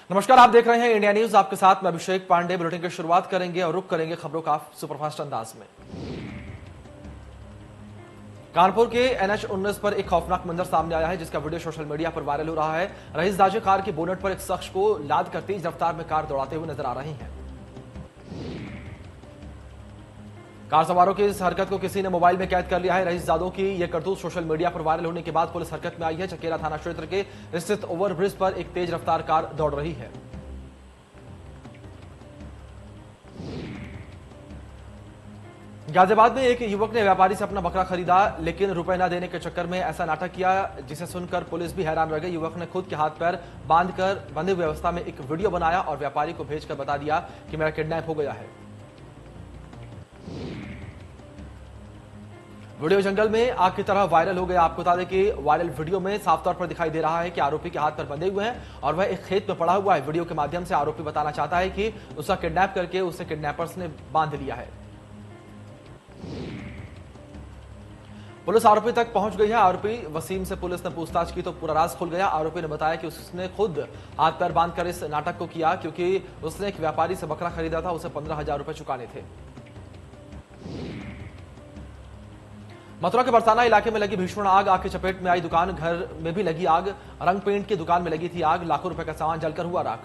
नमस्कार, आप देख रहे हैं इंडिया न्यूज। आपके साथ मैं अभिषेक पांडे। बुलेटिन की शुरुआत करेंगे और रुक करेंगे खबरों का सुपरफास्ट अंदाज में। कानपुर के NH-19 पर एक खौफनाक मंजर सामने आया है, जिसका वीडियो सोशल मीडिया पर वायरल हो रहा है। रईस दाजे कार की बोनट पर एक शख्स को लाद कर तेज रफ्तार में कार दौड़ाते हुए नजर आ रहे हैं। कार सवारों की इस हरकत को किसी ने मोबाइल में कैद कर लिया है। रईसजादों की यह करतूत सोशल मीडिया पर वायरल होने के बाद पुलिस हरकत में आई है। चकेरा थाना क्षेत्र के स्थित ओवरब्रिज पर एक तेज रफ्तार कार दौड़ रही है। गाजियाबाद में एक युवक ने व्यापारी से अपना बकरा खरीदा, लेकिन रुपए न देने के चक्कर में ऐसा नाटक किया, जिसे सुनकर पुलिस भी हैरान रह गई। युवक ने खुद के हाथ पैर बंधे हुए अवस्था में एक वीडियो बनाया और व्यापारी को भेजकर बता दिया कि मेरा किडनैप हो गया है। वीडियो जंगल में आग की तरह वायरल हो गया। आपको बता दें कि वायरल वीडियो में साफ तौर पर दिखाई दे रहा है कि आरोपी के हाथ पर बंधे हुए हैं और वह एक खेत में पड़ा हुआ है। वीडियो के माध्यम से आरोपी बताना चाहता है कि उसका किडनैप करके उसे किडनैपर्स ने बांध लिया है। पुलिस आरोपी तक पहुंच गई है। आरोपी वसीम से पुलिस ने पूछताछ की तो पूरा राज खुल गया। आरोपी ने बताया कि उसने खुद हाथ पैर बांधकर इस नाटक को किया, क्योंकि उसने एक व्यापारी से बकरा खरीदा था, उसे 15,000 रुपए चुकाने थे। मथुरा के बरसाना इलाके में लगी भीषण आग की चपेट में आई दुकान। घर में भी लगी आग। रंग पेंट की दुकान में लगी थी आग। लाखों रुपए का सामान जलकर हुआ राख।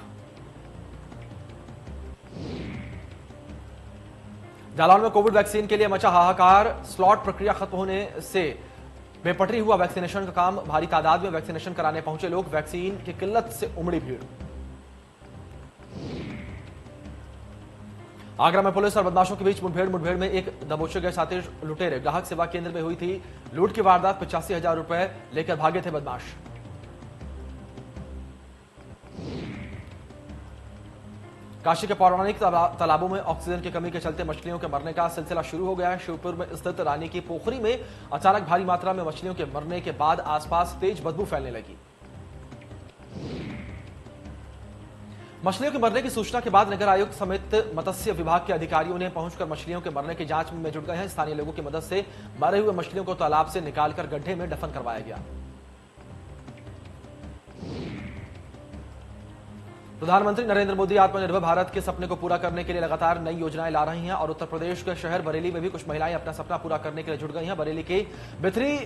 जालौन में कोविड वैक्सीन के लिए मचा हाहाकार। स्लॉट प्रक्रिया खत्म होने से बेपटरी हुआ वैक्सीनेशन का काम। भारी तादाद में वैक्सीनेशन कराने पहुंचे लोग। वैक्सीन की किल्लत से उमड़ी भीड़। आगरा में पुलिस और बदमाशों के बीच मुठभेड़ में एक दबोचे गए साथी लुटेरे। ग्राहक सेवा केंद्र में हुई थी लूट की वारदात। 85,000 रुपए लेकर भागे थे बदमाश। काशी के पौराणिक तालाबों में ऑक्सीजन की कमी के चलते मछलियों के मरने का सिलसिला शुरू हो गया है। शिवपुर में स्थित रानी की पोखरी में अचानक भारी मात्रा में मछलियों के मरने के बाद आसपास तेज बदबू फैलने लगी। मछलियों के मरने की सूचना के बाद नगर आयुक्त समेत मत्स्य विभाग के अधिकारियों ने पहुंचकर मछलियों के मरने की जांच में जुट गए हैं। स्थानीय लोगों की मदद से मरे हुए मछलियों को तालाब से निकालकर गड्ढे में दफन करवाया गया। प्रधानमंत्री नरेंद्र मोदी आत्मनिर्भर भारत के सपने को पूरा करने के लिए लगातार नई योजनाएं ला रही हैं और उत्तर प्रदेश के शहर बरेली में भी कुछ महिलाएं अपना सपना पूरा करने के लिए जुट गई हैं। बरेली के बिथरी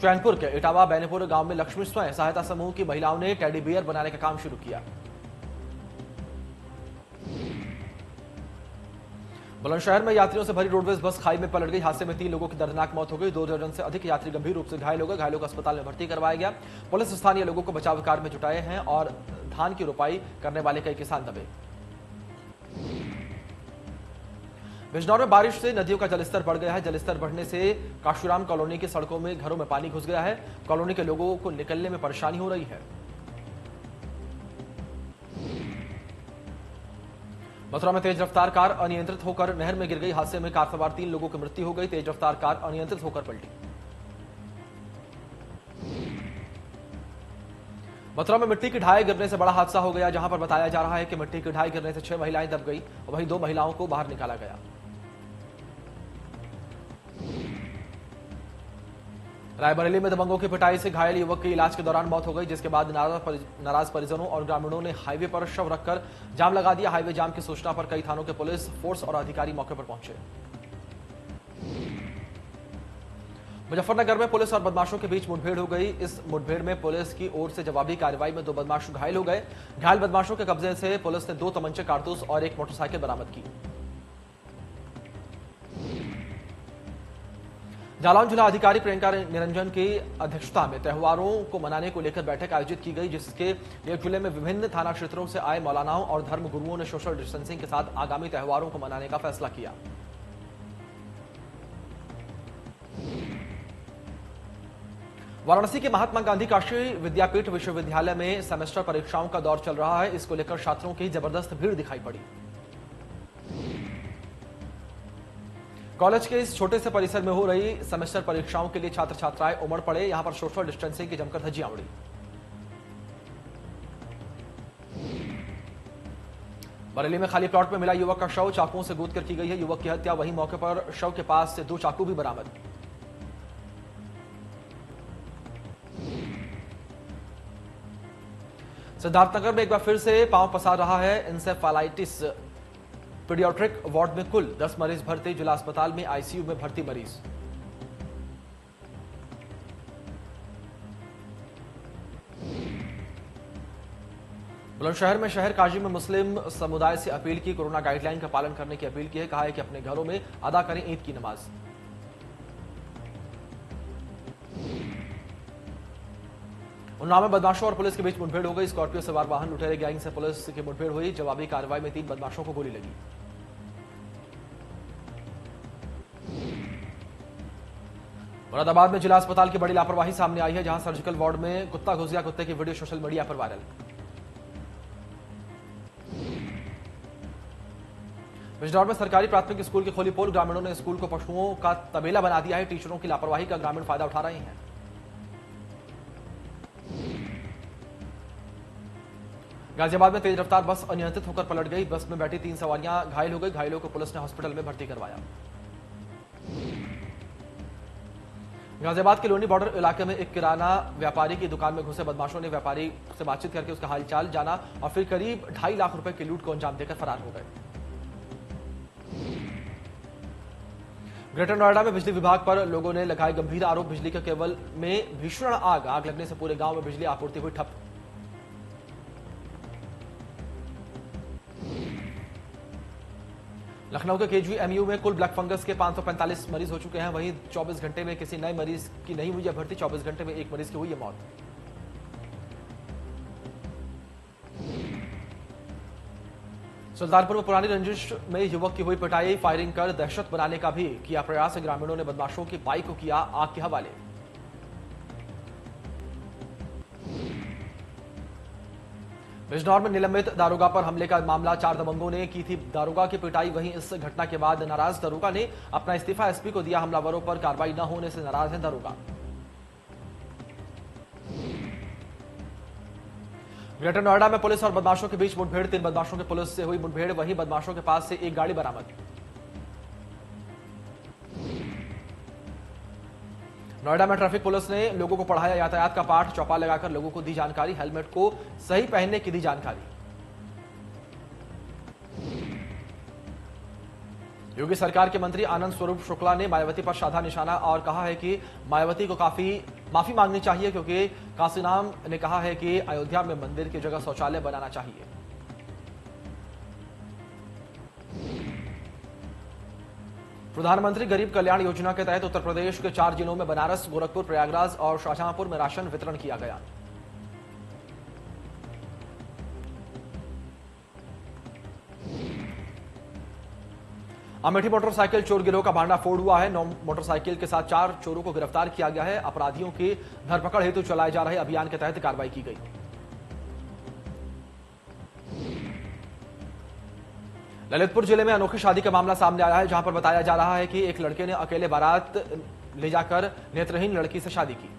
चैनपुर के इटावा बैनेपुर गांव में लक्ष्मी स्वयं सहायता समूह की महिलाओं ने टेडी बियर बनाने का काम शुरू किया। बुलंदशहर में यात्रियों से भरी रोडवेज बस खाई में पलट गई। हादसे में 3 लोगों की दर्दनाक मौत हो गई। 2 दर्जन से अधिक यात्री गंभीर रूप से घायल हो गए। घायलों को अस्पताल में भर्ती करवाया गया। पुलिस स्थानीय लोगों को बचाव कार्य में जुटाए हैं और धान की रोपाई करने वाले कई किसान दबे। बिजनौर में बारिश से नदियों का जलस्तर बढ़ गया है। जलस्तर बढ़ने से काशुराम कॉलोनी की सड़कों में घरों में पानी घुस गया है। कॉलोनी के लोगों को निकलने में परेशानी हो रही है। मथुरा में तेज रफ्तार कार अनियंत्रित होकर नहर में गिर गई। हादसे में कार सवार 3 लोगों की मृत्यु हो गई। तेज रफ्तार कार अनियंत्रित होकर पलटी। मथुरा में मिट्टी की ढाई गिरने से बड़ा हादसा हो गया, जहां पर बताया जा रहा है कि मिट्टी की ढाई गिरने से 6 महिलाएं दब गई और वहीं 2 महिलाओं को बाहर निकाला गया। रायबरेली में दबंगों की पिटाई से घायल युवक की इलाज के दौरान मौत हो गई, जिसके बाद नाराज परिजनों और ग्रामीणों ने हाईवे पर शव रखकर जाम लगा दिया। हाईवे जाम की सूचना पर कई थानों के पुलिस फोर्स और अधिकारी मौके पर पहुंचे। मुजफ्फरनगर में पुलिस और बदमाशों के बीच मुठभेड़ हो गई। इस मुठभेड़ में पुलिस की ओर से जवाबी कार्रवाई में 2 बदमाश घायल हो गए। घायल बदमाशों के कब्जे से पुलिस ने 2 तमंचे, कारतूस और एक मोटरसाइकिल बरामद की। जालौन जिला अधिकारी प्रियंका निरंजन की अध्यक्षता में त्योहारों को मनाने को लेकर बैठक आयोजित की गई, जिसके लिए जिले में विभिन्न थाना क्षेत्रों से आए मौलानाओं और धर्म गुरुओं ने सोशल डिस्टेंसिंग के साथ आगामी त्योहारों को मनाने का फैसला किया। वाराणसी के महात्मा गांधी काशी विद्यापीठ विश्वविद्यालय में सेमेस्टर परीक्षाओं का दौर चल रहा है। इसको लेकर छात्रों की जबरदस्त भीड़ दिखाई पड़ी। कॉलेज के इस छोटे से परिसर में हो रही सेमेस्टर परीक्षाओं के लिए छात्र छात्राएं उमड़ पड़े। यहां पर सोशल डिस्टेंसिंग की जमकर धज्जियां उड़ी। बरेली में खाली प्लॉट में मिला युवक का शव, चाकुओं से गूंथ कर की गई है युवक की हत्या। वहीं मौके पर शव के पास से 2 चाकू भी बरामद। सिद्धार्थनगर में एक बार फिर से पांव पसार रहा है इंसेफेलाइटिस। पीडियाट्रिक वार्ड में कुल 10 मरीज भर्ती, जिला अस्पताल में आईसीयू में भर्ती मरीज। बुलंदशहर में शहर काजी में मुस्लिम समुदाय से अपील की, कोरोना गाइडलाइन का पालन करने की अपील की है। कहा है कि अपने घरों में अदा करें ईद की नमाज। उन्नाव में बदमाशों और पुलिस के बीच मुठभेड़ हो गई। स्कॉर्पियो सवार वाहन लुटेरे गैंग से पुलिस की मुठभेड़ हुई। जवाबी कार्रवाई में 3 बदमाशों को गोली लगी। मुरादाबाद में जिला अस्पताल की बड़ी लापरवाही सामने आई है, जहां सर्जिकल वार्ड में कुत्ता घुस गया। कुत्ते की वीडियो सोशल मीडिया पर वायरल। बिजनौर में सरकारी प्राथमिक स्कूल की खोली पोल, ग्रामीणों ने स्कूल को पशुओं का तबेला बना दिया है। टीचरों की लापरवाही का ग्रामीण फायदा उठा रहे हैं। गाजियाबाद में तेज रफ्तार बस अनियंत्रित होकर पलट गई। बस में बैठी 3 सवारियां घायल हो गई। घायलों को पुलिस ने हॉस्पिटल में भर्ती करवाया। गाजियाबाद के लोनी बॉर्डर इलाके में एक किराना व्यापारी की दुकान में घुसे बदमाशों ने व्यापारी से बातचीत करके उसका हालचाल जाना और फिर करीब 2.5 लाख रुपए की लूट को अंजाम देकर फरार हो गए। ग्रेटर नोएडा में बिजली विभाग पर लोगों ने लगाए गंभीर आरोप। बिजली के केबल में भीषण आग लगने से पूरे गांव में बिजली आपूर्ति हुई ठप। लखनऊ के केजीएमयू में कुल ब्लैक फंगस के 545 मरीज हो चुके हैं। वहीं 24 घंटे में किसी नए मरीज की नहीं हुई है भर्ती। 24 घंटे में एक मरीज की हुई है मौत। सुल्तानपुर में पुरानी रंजिश में युवक की हुई पिटाई, फायरिंग कर दहशत बनाने का भी किया प्रयास। ग्रामीणों ने बदमाशों की बाइक को किया आग के हवाले। बिजनौर में निलंबित दारोगा पर हमले का मामला, 4 दबंगों ने की थी दारोगा की पिटाई। वहीं इस घटना के बाद नाराज दारोगा ने अपना इस्तीफा एसपी को दिया। हमलावरों पर कार्रवाई न होने से नाराज है दारोगा। ग्रेटर नोएडा में पुलिस और बदमाशों के बीच मुठभेड़, 3 बदमाशों की पुलिस से हुई मुठभेड़। वहीं बदमाशों के पास से एक गाड़ी बरामद। नोएडा में ट्रैफिक पुलिस ने लोगों को पढ़ाया यातायात का पाठ। चौपाल लगाकर लोगों को दी जानकारी, हेलमेट को सही पहनने की दी जानकारी। योगी सरकार के मंत्री आनंद स्वरूप शुक्ला ने मायावती पर साधा निशाना और कहा है कि मायावती को काफी माफी मांगनी चाहिए, क्योंकि काशीनाम ने कहा है कि अयोध्या में मंदिर की जगह शौचालय बनाना चाहिए। प्रधानमंत्री गरीब कल्याण योजना के तहत उत्तर प्रदेश के 4 जिलों में बनारस, गोरखपुर, प्रयागराज और शाहजहांपुर में राशन वितरण किया गया। अमेठी मोटरसाइकिल चोर गिरोह का भांडाफोड़ हुआ है। 9 मोटरसाइकिल के साथ 4 चोरों को गिरफ्तार किया गया है। अपराधियों की धरपकड़ हेतु चलाए जा रहे अभियान के तहत कार्रवाई की गई। ललितपुर जिले में अनोखी शादी का मामला सामने आया है, जहां पर बताया जा रहा है कि एक लड़के ने अकेले बारात ले जाकर नेत्रहीन लड़की से शादी की।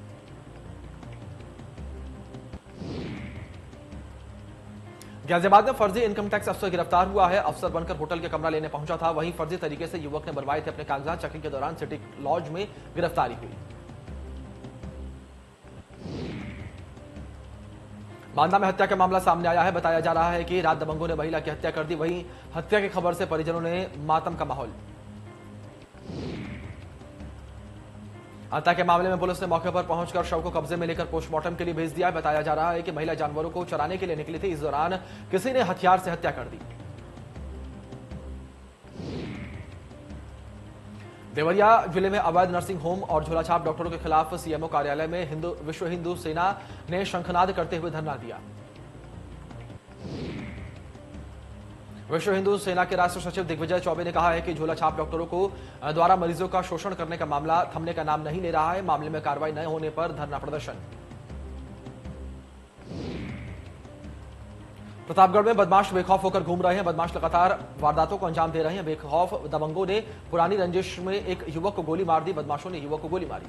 गाजियाबाद में फर्जी इनकम टैक्स अफसर गिरफ्तार हुआ है। अफसर बनकर होटल के कमरा लेने पहुंचा था। वहीं फर्जी तरीके से युवक ने बनवाए थे अपने कागजात। चेकिंग के दौरान सिटी लॉज में गिरफ्तारी हुई। बांदा में हत्या का मामला सामने आया है। बताया जा रहा है कि रात दबंगों ने महिला की हत्या कर दी। वहीं हत्या की खबर से परिजनों ने मातम का माहौल। हत्या के मामले में पुलिस ने मौके पर पहुंचकर शव को कब्जे में लेकर पोस्टमार्टम के लिए भेज दिया है। बताया जा रहा है कि महिला जानवरों को चराने के लिए निकली थी। इस दौरान किसी ने हथियार से हत्या कर दी। देवरिया जिले में अवैध नर्सिंग होम और झोलाछाप डॉक्टरों के खिलाफ सीएमओ कार्यालय में विश्व हिंदू सेना ने शंखनाद करते हुए धरना दिया। विश्व हिंदू सेना के राष्ट्रीय सचिव दिग्विजय चौबे ने कहा है कि झोलाछाप डॉक्टरों को द्वारा मरीजों का शोषण करने का मामला थमने का नाम नहीं ले रहा है। मामले में कार्रवाई न होने पर धरना प्रदर्शन। प्रतापगढ़ में बदमाश बेखौफ होकर घूम रहे हैं। बदमाश लगातार वारदातों को अंजाम दे रहे हैं। बेखौफ दबंगों ने पुरानी रंजिश में एक युवक को गोली मार दी। बदमाशों ने युवक को गोली मारी।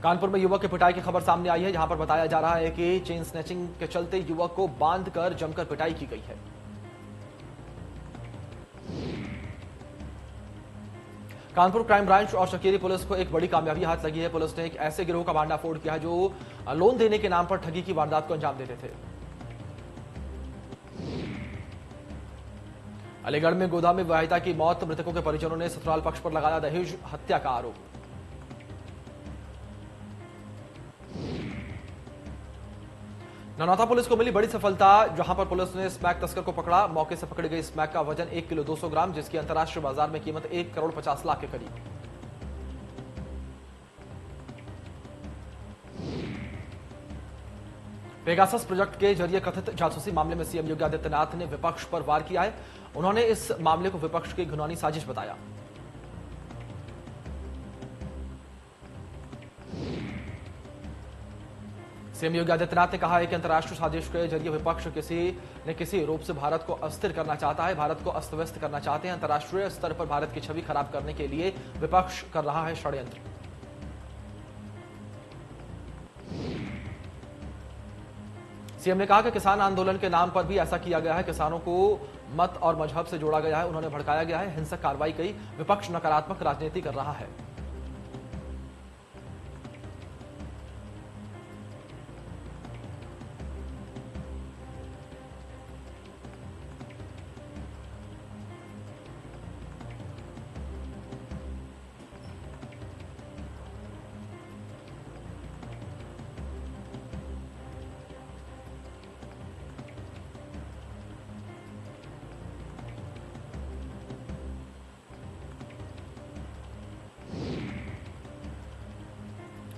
कानपुर में युवक की पिटाई की खबर सामने आई है, जहां पर बताया जा रहा है कि चेन स्नैचिंग के चलते युवक को बांधकर जमकर पिटाई की गई है। कानपुर क्राइम ब्रांच और शकीरी पुलिस को एक बड़ी कामयाबी हाथ लगी है। पुलिस ने एक ऐसे गिरोह का भांडाफोड़ किया है जो लोन देने के नाम पर ठगी की वारदात को अंजाम देते थे। अलीगढ़ में गोदाम में विवाहिता की मौत, मृतकों के परिजनों ने ससुराल पक्ष पर लगाया दहेज हत्या का आरोप। नौतपा पुलिस को मिली बड़ी सफलता, जहां पर पुलिस ने स्मैक तस्कर को पकड़ा। मौके से पकड़ी गई स्मैक का वजन 1 किलो 200 ग्राम, जिसकी अंतर्राष्ट्रीय बाजार में कीमत 1 करोड़ 50 लाख के करीब। पेगासस प्रोजेक्ट के जरिए कथित जासूसी मामले में सीएम योगी आदित्यनाथ ने विपक्ष पर वार किया है। उन्होंने इस मामले को विपक्ष की घिनौनी साजिश बताया। सीएम योगी आदित्यनाथ ने कहा है कि अंतर्राष्ट्रीय साजिश के जरिए विपक्ष किसी न किसी रूप से भारत को अस्थिर करना चाहता है, भारत को अस्त व्यस्त करना चाहते हैं। अंतर्राष्ट्रीय स्तर पर भारत की छवि खराब करने के लिए विपक्ष कर रहा है षड्यंत्र। सीएम ने कहा कि किसान आंदोलन के नाम पर भी ऐसा किया गया है। किसानों को मत और मजहब से जोड़ा गया है, उन्होंने भड़काया गया है, हिंसक कार्रवाई की। विपक्ष नकारात्मक राजनीति कर रहा है।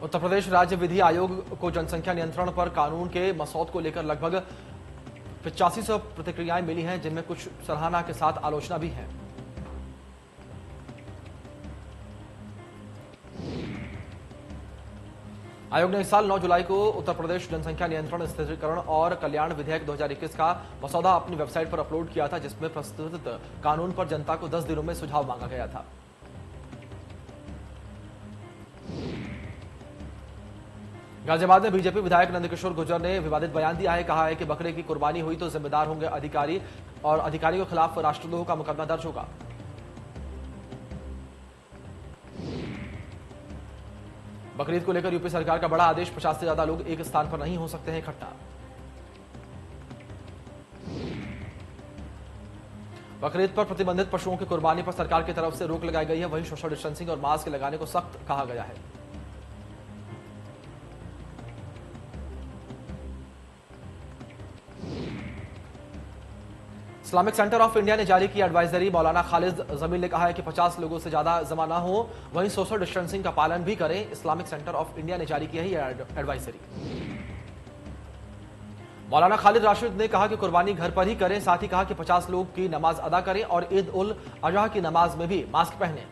उत्तर प्रदेश राज्य विधि आयोग को जनसंख्या नियंत्रण पर कानून के मसौदे को लेकर लगभग 8500 प्रतिक्रियाएं मिली हैं, जिनमें कुछ सराहना के साथ आलोचना भी है। आयोग ने इस साल 9 जुलाई को उत्तर प्रदेश जनसंख्या नियंत्रण, स्थिरीकरण और कल्याण विधेयक 2021 का मसौदा अपनी वेबसाइट पर अपलोड किया था, जिसमें प्रस्तुत कानून पर जनता को 10 दिनों में सुझाव मांगा गया था। गाजियाबाद में बीजेपी विधायक नंदकिशोर गुर्जर ने विवादित बयान दिया है। कहा है कि बकरे की कुर्बानी हुई तो जिम्मेदार होंगे अधिकारी और अधिकारियों के खिलाफ राष्ट्रद्रोह का मुकदमा दर्ज होगा। बकरीद को लेकर यूपी सरकार का बड़ा आदेश, 50 से ज्यादा लोग एक स्थान पर नहीं हो सकते हैं इकट्ठा। बकरीद पर प्रतिबंधित पशुओं की कुर्बानी पर सरकार की तरफ से रोक लगाई गई है। वहीं सोशल डिस्टेंसिंग और मास्क लगाने को सख्त कहा गया है। इस्लामिक सेंटर ऑफ इंडिया ने जारी की एडवाइजरी। मौलाना खालिद जमील ने कहा है कि 50 लोगों से ज्यादा जमा ना हो, वहीं सोशल डिस्टेंसिंग का पालन भी करें। इस्लामिक सेंटर ऑफ इंडिया ने जारी की है यह एडवाइजरी। मौलाना खालिद राशिद ने कहा कि कुर्बानी घर पर ही करें, साथ ही कहा कि 50 लोग की नमाज अदा करें और ईद उल अजहा की नमाज में भी मास्क पहनें।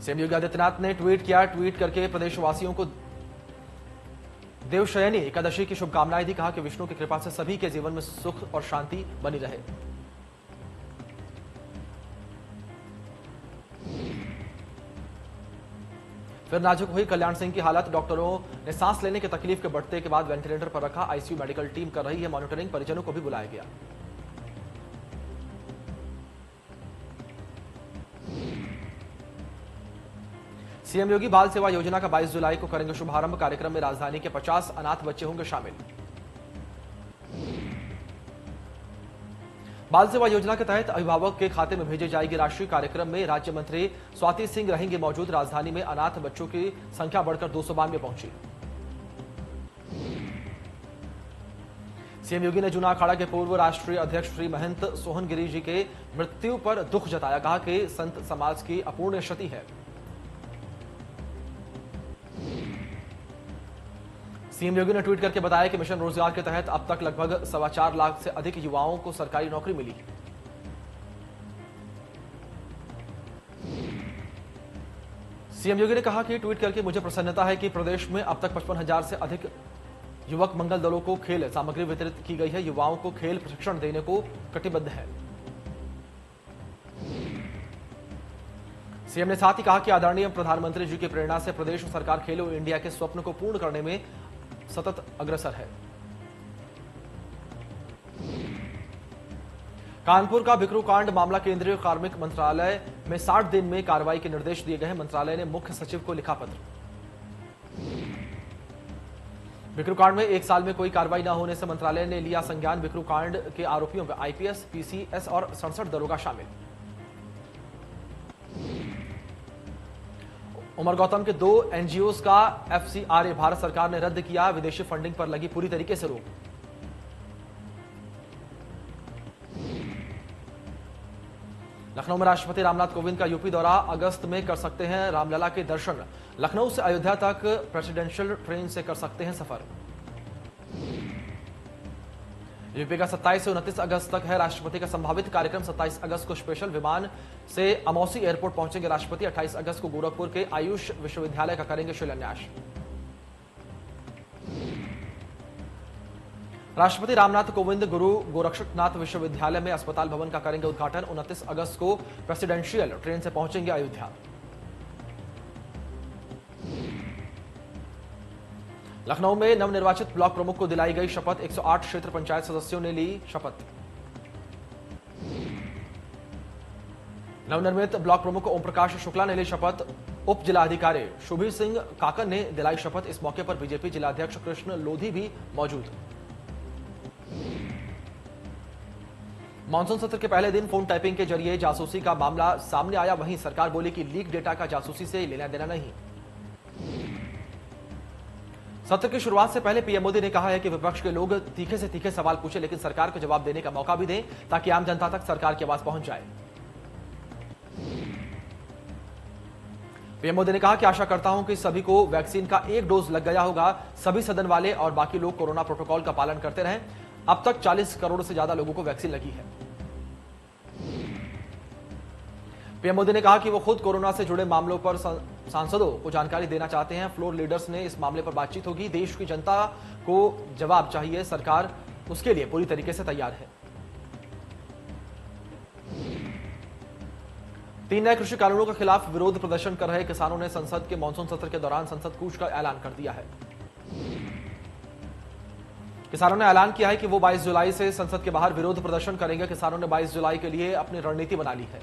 सीएम योगी आदित्यनाथ ने ट्वीट करके प्रदेशवासियों को देवशयनी एकादशी की शुभकामनाएं दी। कहा कि विष्णु की कृपा से सभी के जीवन में सुख और शांति बनी रहे। फिर नाजुक हुई कल्याण सिंह की हालत। डॉक्टरों ने सांस लेने की तकलीफ के बढ़ने के बाद वेंटिलेटर पर रखा। आईसीयू मेडिकल टीम कर रही है मॉनिटरिंग, परिजनों को भी बुलाया गया। सीएम योगी बाल सेवा योजना का 22 जुलाई को करेंगे शुभारंभ। कार्यक्रम में राजधानी के 50 अनाथ बच्चे होंगे शामिल। बाल सेवा योजना के तहत अभिभावक के खाते में भेजी जाएगी राशि। कार्यक्रम में राज्य मंत्री स्वाति सिंह रहेंगे मौजूद। राजधानी में अनाथ बच्चों की संख्या बढ़कर 292 पहुंची। सीएम योगी ने जूना अखाड़ा के पूर्व राष्ट्रीय अध्यक्ष श्री महंत सोहन गिरी जी के मृत्यु पर दुख जताया। कहा कि संत समाज की अपूर्ण क्षति है। सीएम योगी ने ट्वीट करके बताया कि मिशन रोजगार के तहत अब तक लगभग 4.25 लाख से अधिक युवाओं को सरकारी नौकरी मिली। सीएम योगी ने कहा कि ट्वीट करके मुझे प्रसन्नता है कि प्रदेश में अब तक 55,000 से अधिक युवक मंगल दलों को खेल सामग्री वितरित की गई है। युवाओं को खेल प्रशिक्षण देने को कटिबद्ध है। सीएम ने साथ ही कहा कि आदरणीय प्रधानमंत्री जी की प्रेरणा से प्रदेश सरकार खेलो इंडिया के स्वप्न को पूर्ण करने में सतत अग्रसर है। कानपुर का बिकरू कांड मामला केंद्रीय कार्मिक मंत्रालय में 60 दिन में कार्रवाई के निर्देश दिए गए हैं। मंत्रालय ने मुख्य सचिव को लिखा पत्र। बिकरू कांड में 1 साल में कोई कार्रवाई न होने से मंत्रालय ने लिया संज्ञान। बिकरू कांड के आरोपियों में आईपीएस, पीसीएस और 67 दरोगा शामिल। उमर गौतम के 2 एनजीओज का एफसीआरए भारत सरकार ने रद्द किया। विदेशी फंडिंग पर लगी पूरी तरीके से रोक। लखनऊ में राष्ट्रपति रामनाथ कोविंद का यूपी दौरा, अगस्त में कर सकते हैं रामलला के दर्शन। लखनऊ से अयोध्या तक प्रेसिडेंशियल ट्रेन से कर सकते हैं सफर। यूपी का 27 से 29 अगस्त तक है राष्ट्रपति का संभावित कार्यक्रम। 27 अगस्त को स्पेशल विमान से अमौसी एयरपोर्ट पहुंचेंगे राष्ट्रपति। 28 अगस्त को गोरखपुर के आयुष विश्वविद्यालय का करेंगे शिलान्यास। राष्ट्रपति रामनाथ कोविंद गुरु गोरक्षनाथ विश्वविद्यालय में अस्पताल भवन का करेंगे उद्घाटन। 29 अगस्त को प्रेसिडेंशियल ट्रेन से पहुंचेंगे अयोध्या। लखनऊ में नवनिर्वाचित ब्लॉक प्रमुख को दिलाई गई शपथ। 108 क्षेत्र पंचायत सदस्यों ने ली शपथ। नवनिर्मित ब्लॉक प्रमुख ओम प्रकाश शुक्ला ने ली शपथ। उप जिलाधिकारी शुभी सिंह काकन ने दिलाई शपथ। इस मौके पर बीजेपी जिलाध्यक्ष कृष्ण लोधी भी मौजूद। मॉनसून सत्र के पहले दिन फोन टैपिंग के जरिए जासूसी का मामला सामने आया। वहीं सरकार बोली कि लीक डेटा का जासूसी से लेना देना नहीं। सत्र की शुरुआत से पहले पीएम मोदी ने कहा है कि विपक्ष के लोग तीखे से तीखे सवाल पूछे, लेकिन सरकार को जवाब देने का मौका भी दें ताकि आम जनता तक सरकार की आवाज पहुंच जाए। पीएम मोदी ने कहा कि आशा करता हूं कि सभी को वैक्सीन का 1 डोज लग गया होगा। सभी सदन वाले और बाकी लोग कोरोना प्रोटोकॉल का पालन करते रहें। अब तक 40 करोड़ से ज्यादा लोगों को वैक्सीन लगी है। पीएम मोदी ने कहा कि वो खुद कोरोना से जुड़े मामलों पर सांसदों को जानकारी देना चाहते हैं। फ्लोर लीडर्स ने इस मामले पर बातचीत होगी। देश की जनता को जवाब चाहिए, सरकार उसके लिए पूरी तरीके से तैयार है। 3 नए कृषि कानूनों के खिलाफ विरोध प्रदर्शन कर रहे किसानों ने संसद के मानसून सत्र के दौरान संसद कूच का ऐलान कर दिया है। किसानों ने ऐलान किया है कि वो 22 जुलाई से संसद के बाहर विरोध प्रदर्शन करेंगे। किसानों ने 22 जुलाई के लिए अपनी रणनीति बना ली है।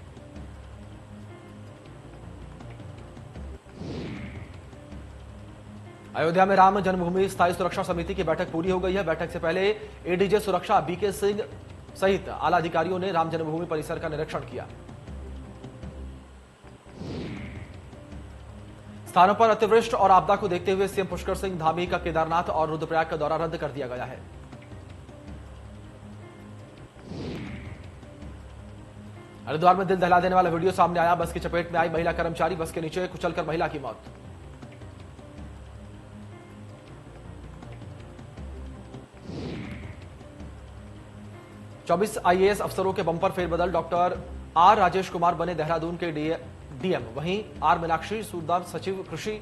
अयोध्या में राम जन्मभूमि स्थायी सुरक्षा समिति की बैठक पूरी हो गई है। बैठक से पहले एडीजे सुरक्षा बीके सिंह सहित आला अधिकारियों ने राम जन्मभूमि परिसर का निरीक्षण किया। स्थानों पर अतिवृष्टि और आपदा को देखते हुए सीएम पुष्कर सिंह धामी का केदारनाथ और रुद्रप्रयाग का दौरा रद्द कर दिया गया है। हरिद्वार में दिल दहला देने वाला वीडियो सामने आया। बस की चपेट में आई महिला कर्मचारी, बस के नीचे कुचलकर महिला की मौत। चौबीस आईएएस अफसरों के बंपर फेरबदल। डॉक्टर आर राजेश कुमार बने देहरादून के डीएम, वहीं आर मीनाक्षी सूरदार सचिव कृषि।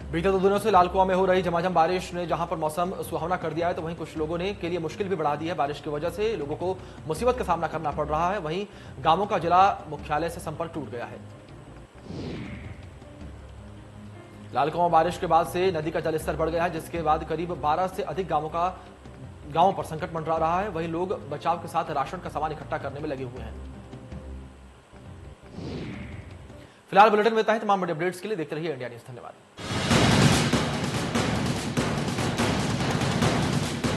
बीते 2 दिनों से लाल कुआं में हो रही झमाझम बारिश ने जहां पर मौसम सुहावना कर दिया है, तो वहीं कुछ लोगों ने के लिए मुश्किल भी बढ़ा दी है। बारिश की वजह से लोगों को मुसीबत का सामना करना पड़ रहा है। वहीं गांवों का जिला मुख्यालय से संपर्क टूट गया है। लाल कुआं बारिश के बाद से नदी का जलस्तर बढ़ गया है, जिसके बाद करीब 12 से अधिक गांवों पर संकट मंडरा रहा है। वहीं लोग बचाव के साथ राशन का सामान इकट्ठा करने में लगे हुए हैं। फिलहाल बुलेटिन में इतना ही। तमाम बड़े अपडेट्स के लिए देखते रहिए इंडिया न्यूज। धन्यवाद।